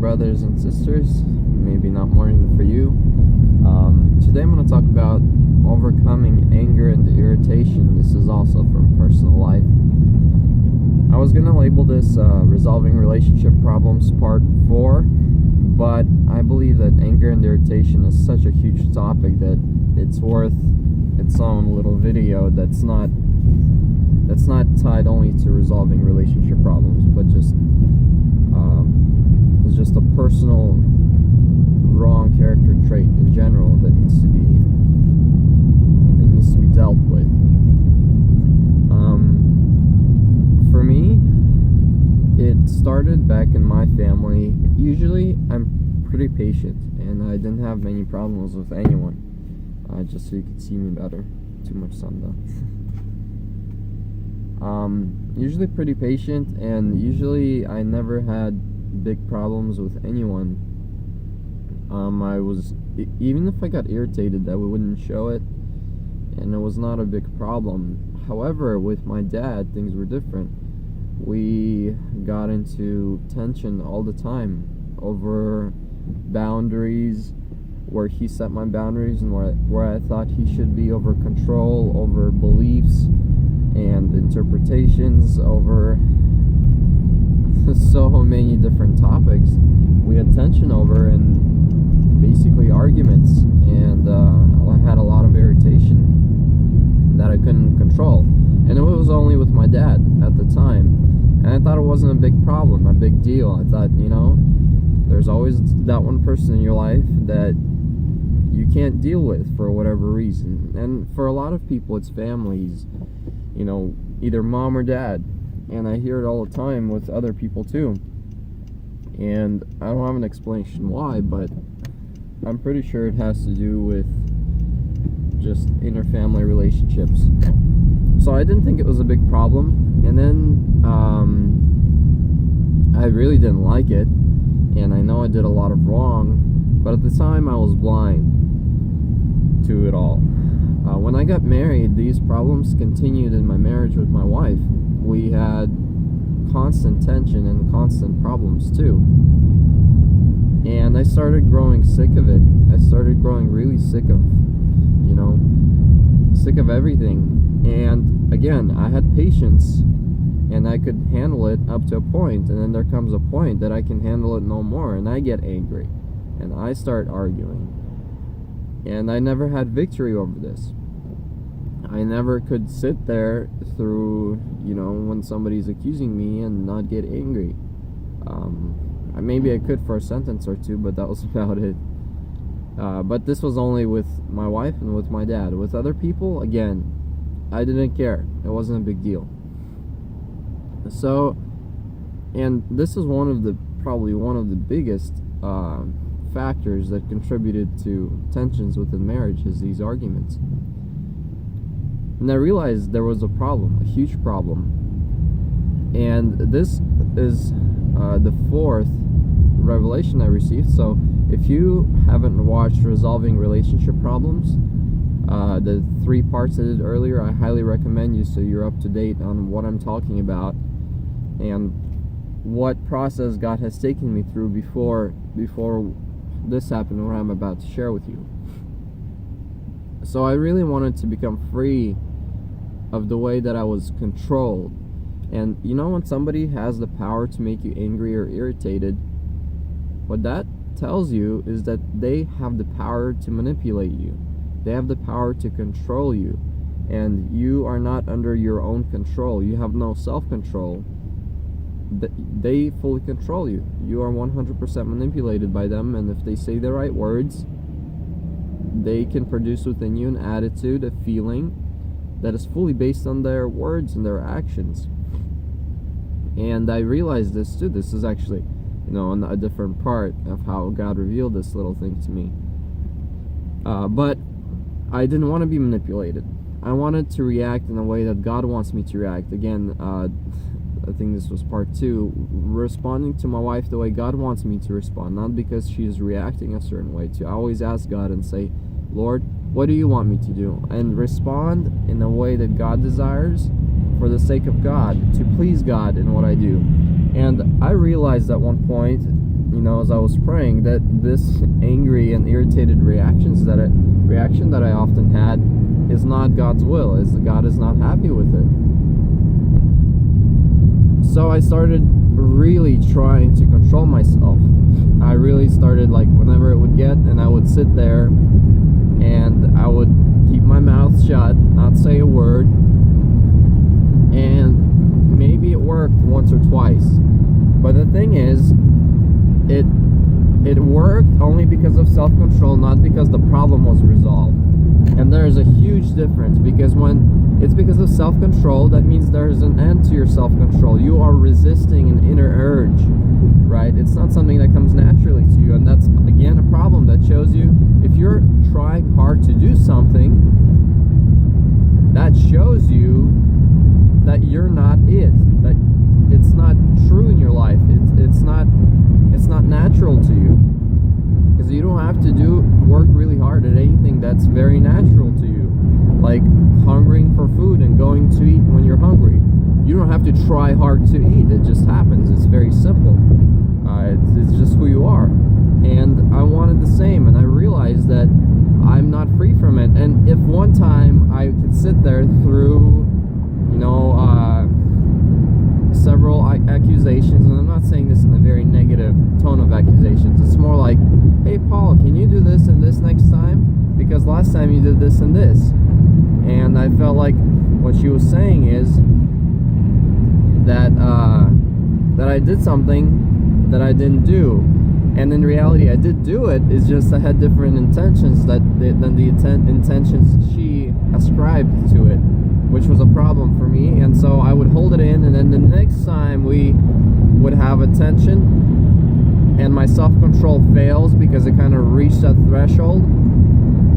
brothers and sisters. Maybe not morning for you. Today I'm going to talk about overcoming anger and irritation. This is also from personal life. I was going to label this Resolving Relationship Problems Part 4, but I believe that anger and irritation is such a huge topic that it's worth its own little video that's not tied only to resolving relationship problems, but just it's just a personal wrong character trait in general that needs to be dealt with. For me, it started back in my family. Usually I'm pretty patient and I didn't have many problems with anyone, just so you could see me better. Too much sun though. Usually pretty patient, and usually I never had big problems with anyone. I was, even if I got irritated, that we wouldn't show it, and it was not a big problem. However, with my dad, things were different. We got into tension all the time over boundaries, where he set my boundaries and where I thought he should be, over control, over beliefs and interpretations, over so many different topics we had tension over, and basically arguments, and I had a lot of irritation that I couldn't control, and it was only with my dad at the time, and I thought it wasn't a big problem, a big deal. I thought, there's always that one person in your life that you can't deal with for whatever reason, and for a lot of people it's families, either mom or dad, and I hear it all the time with other people too, and I don't have an explanation why, but I'm pretty sure it has to do with just interfamily relationships. So I didn't think it was a big problem, and then I really didn't like it, and I know I did a lot of wrong, but at the time I was blind to it all. When I got married, these problems continued in my marriage with my wife. We had constant tension and constant problems too. And I started growing sick of it. I started growing really sick of, sick of everything. And again, I had patience and I could handle it up to a point, and then there comes a point that I can handle it no more, and I get angry and I start arguing. And I never had victory over this. I never could sit there through, when somebody's accusing me and not get angry. Maybe I could for a sentence or two, but that was about it. But this was only with my wife and with my dad. With other people, again, I didn't care. It wasn't a big deal. So, and this is probably one of the biggest factors that contributed to tensions within marriage, is these arguments. And I realized there was a problem, a huge problem. And this is the fourth revelation I received. So if you haven't watched Resolving Relationship Problems, the 3 parts I did earlier, I highly recommend you, so you're up to date on what I'm talking about and what process God has taken me through before this happened, what I'm about to share with you. So I really wanted to become free of the way that I was controlled. And when somebody has the power to make you angry or irritated, what that tells you is that they have the power to manipulate you. They have the power to control you, and you are not under your own control. You have no self-control. They fully control you. You are 100% manipulated by them, and if they say the right words, they can produce within you an attitude, a feeling that is fully based on their words and their actions. And I realized this too. This is actually, on a different part of how God revealed this little thing to me. But I didn't want to be manipulated. I wanted to react in a way that God wants me to react. Again, I think this was part 2, responding to my wife the way God wants me to respond, not because she is reacting a certain way. To always ask God and say, Lord, what do you want me to do? And respond in a way that God desires, for the sake of God, to please God in what I do. And I realized at one point, as I was praying, that this angry and irritated reaction that I often had is not God's will. God is not happy with it. So I started really trying to control myself. I really started, whenever it would get, and I would sit there and I would keep my mouth shut, not say a word, and maybe it worked once or twice. But the thing is, it worked only because of self-control, not because the problem was resolved. And there is a huge difference, because when it's because of self-control, that means there's an end to your self-control. You are resisting an inner urge, right? It's not something that comes naturally to you, and that's, again, a problem that shows you if you're trying hard to do something, that shows you that you're not it, that it's not true in your life. It's not natural to you, because you don't have to work really hard at anything that's very natural to you, like hungering for food and going to eat when you're hungry. You don't have to try hard to eat. It just happens. It's very simple. It's just who you are. And I wanted the same, and I realized that I'm not free from it. And if one time I could sit there through several accusations, and I'm not saying this in a very negative tone of accusations, it's more like, hey Paul, can you do this and this next time? Because last time you did this and this. And I felt like what she was saying is that I did something that I didn't do. And in reality, I did do it. It's just I had different intentions than the intentions she ascribed to it, which was a problem for me. And so I would hold it in, and then the next time we would have a tension and my self-control fails because it kind of reached that threshold,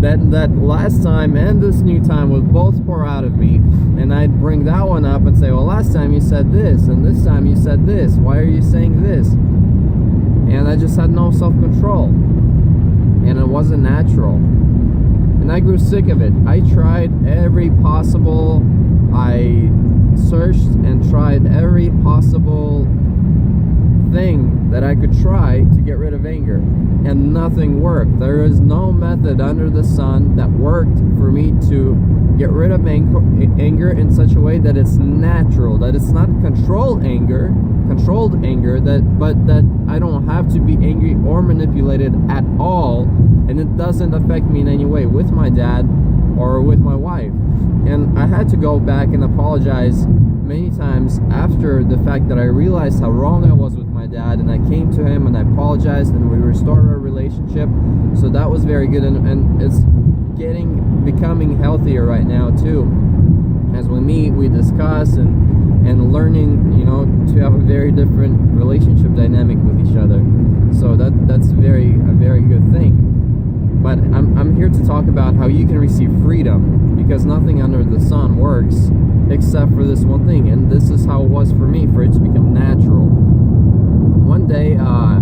that last time and this new time would both pour out of me, and I'd bring that one up and say, well, last time you said this, and this time you said this. Why are you saying this? And I just had no self-control, and it wasn't natural. And I grew sick of it. I tried every possible, I searched and tried every possible thing that I could try to get rid of anger, and nothing worked. There is no method under the sun that worked for me to get rid of anger in such a way that it's natural, that it's not controlled anger, but that I don't have to be angry or manipulated at all, and it doesn't affect me in any way with my dad or with my wife. And I had to go back and apologize many times after the fact that I realized how wrong I was with my dad, and I came to him and I apologized, and we restored our relationship. So that was very good, and it's becoming healthier right now too. As we meet, we discuss and learning, to have a very different relationship dynamic with each other. So that's a very good thing. But I'm here to talk about how you can receive freedom, because nothing under the sun works except for this one thing. And this is how it was for me, for it to become natural. One day, I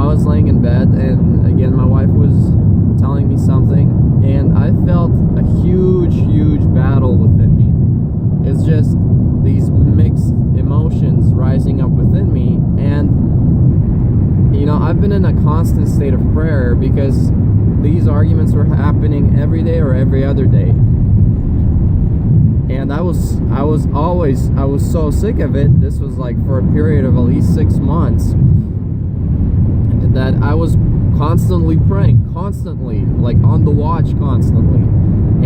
was laying in bed, and again, my wife was telling me something, and I felt a huge battle within me. It's just these mixed emotions rising up within me, and I've been in a constant state of prayer because these arguments were happening every day or every other day. And I was so sick of it. This was for a period of at least 6 months, that I was constantly praying, on the watch constantly.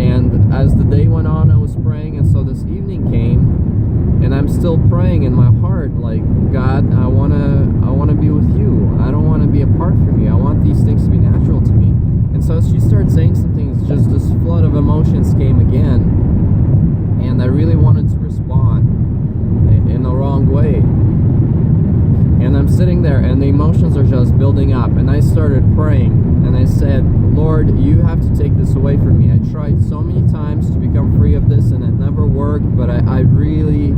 And as the day went on, I was praying, and so this evening came, and I'm still praying in my heart, God, I wanna be with you. I don't want to be apart from you. I want these things to be natural to me. And so she started saying some things, just this flood of emotions came again, and I really wanted to respond in the wrong way. And I'm sitting there, and the emotions are just building up, and I started praying, and I said, Lord, you have to take this away from me. I tried so many times to become free of this, and it never worked, but I really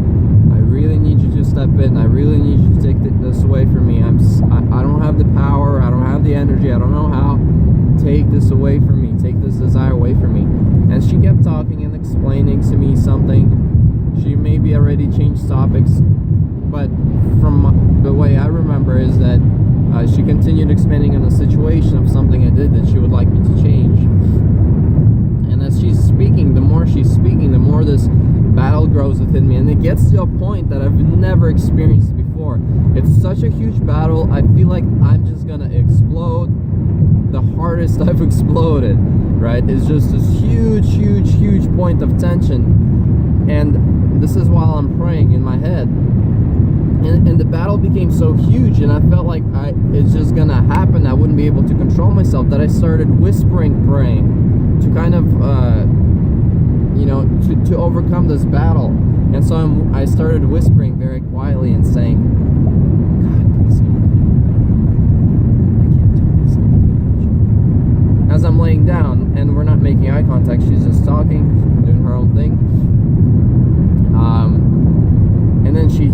need you to step in. I really need you to take this away from me. I don't have the power, I don't have the energy, I don't know how. Take this away from me. Take this desire away from me. And she kept talking and explaining to me something. She maybe already changed topics But from the way I remember is that she continued expanding on the situation of something I did that she would like me to change. And as she's speaking, the more this battle grows within me, and it gets to a point that I've never experienced before. It's such a huge battle. I feel like I'm just gonna explode. The hardest I've exploded, right? It's just this huge point of tension. And this is while I'm praying in my head. And the battle became so huge, and I felt like it's just gonna happen. I wouldn't be able to control myself, that I started whispering, praying to kind of, to overcome this battle. And so I started whispering very quietly and saying, God, please help me. I can't do this. As I'm laying down, and we're not making eye contact, she's just talking, doing her own thing. And then she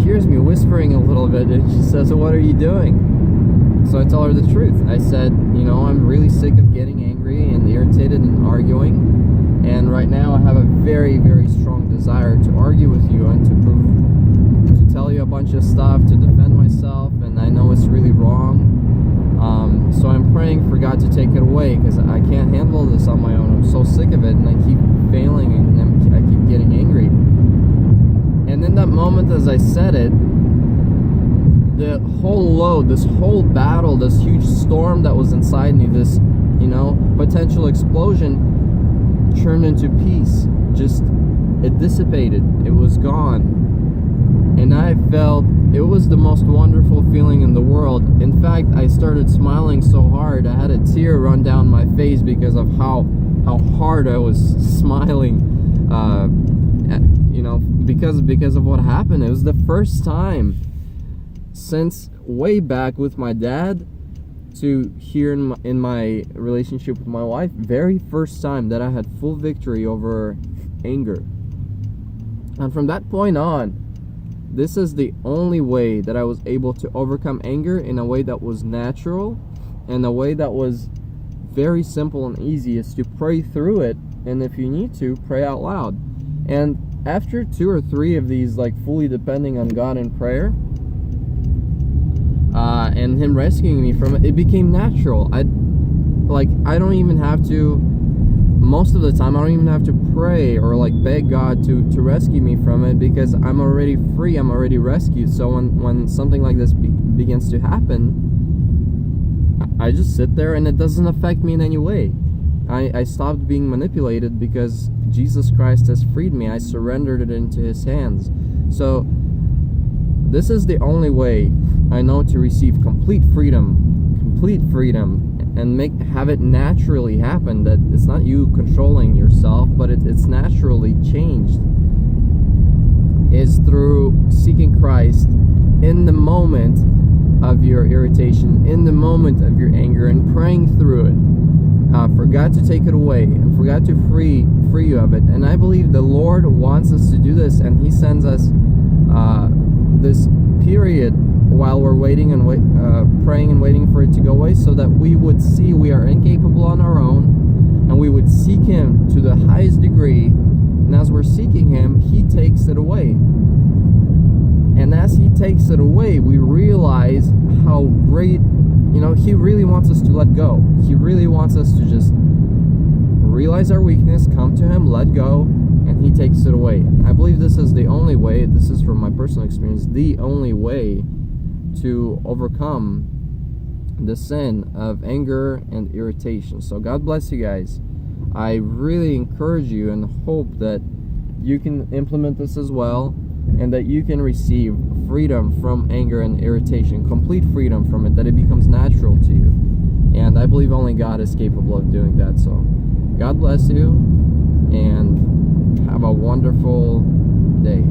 hears me whispering a little bit, and she says, so what are you doing? So I tell her the truth. I said, I'm really sick of getting angry and irritated and arguing. And right now I have a very, very strong desire to argue with you and to tell you a bunch of stuff, to defend myself, and I know it's really wrong. So I'm praying for God to take it away, because I can't handle this on my own. I'm so sick of it, and I keep failing, and I keep getting angry. And in that moment, as I said it, the whole load, this whole battle, this huge storm that was inside me, this, potential explosion, turned into peace. Just, it dissipated. It was gone. And I felt it was the most wonderful feeling in the world. In fact, I started smiling so hard, I had a tear run down my face because of how hard I was smiling, because of what happened. It was the first time since way back with my dad to here in my relationship with my wife, very first time that I had full victory over anger. And from that point on, this is the only way that I was able to overcome anger in a way that was natural, and a way that was very simple and easy, is to pray through it, and if you need to, pray out loud. And after 2 or 3 of these, fully depending on God in prayer, and Him rescuing me from it, it became natural. I don't even have to, most of the time, I don't even have to pray or beg God to rescue me from it, because I'm already free, I'm already rescued. So when something like this begins to happen, I just sit there, and it doesn't affect me in any way. I stopped being manipulated because Jesus Christ has freed me. I surrendered it into His hands. So this is the only way I know to receive complete freedom, and have it naturally happen, that it's not you controlling yourself, but it's naturally changed, is through seeking Christ in the moment of your irritation, in the moment of your anger, and praying through it, for God to take it away, and for God to free you of it. And I believe the Lord wants us to do this, and He sends us this period while we're waiting and praying and waiting for it to go away, so that we would see we are incapable on our own, and we would seek Him to the highest degree. And as we're seeking Him, He takes it away. And as He takes it away, we realize how great, He really wants us to let go. He really wants us to just realize our weakness, come to Him, let go, and He takes it away. I believe this is the only way, this is from my personal experience, the only way to overcome the sin of anger and irritation. So God bless you guys. I really encourage you and hope that you can implement this as well, and that you can receive freedom from anger and irritation, complete freedom from it, that it becomes natural to you. And I believe only God is capable of doing that. So God bless you, and have a wonderful day.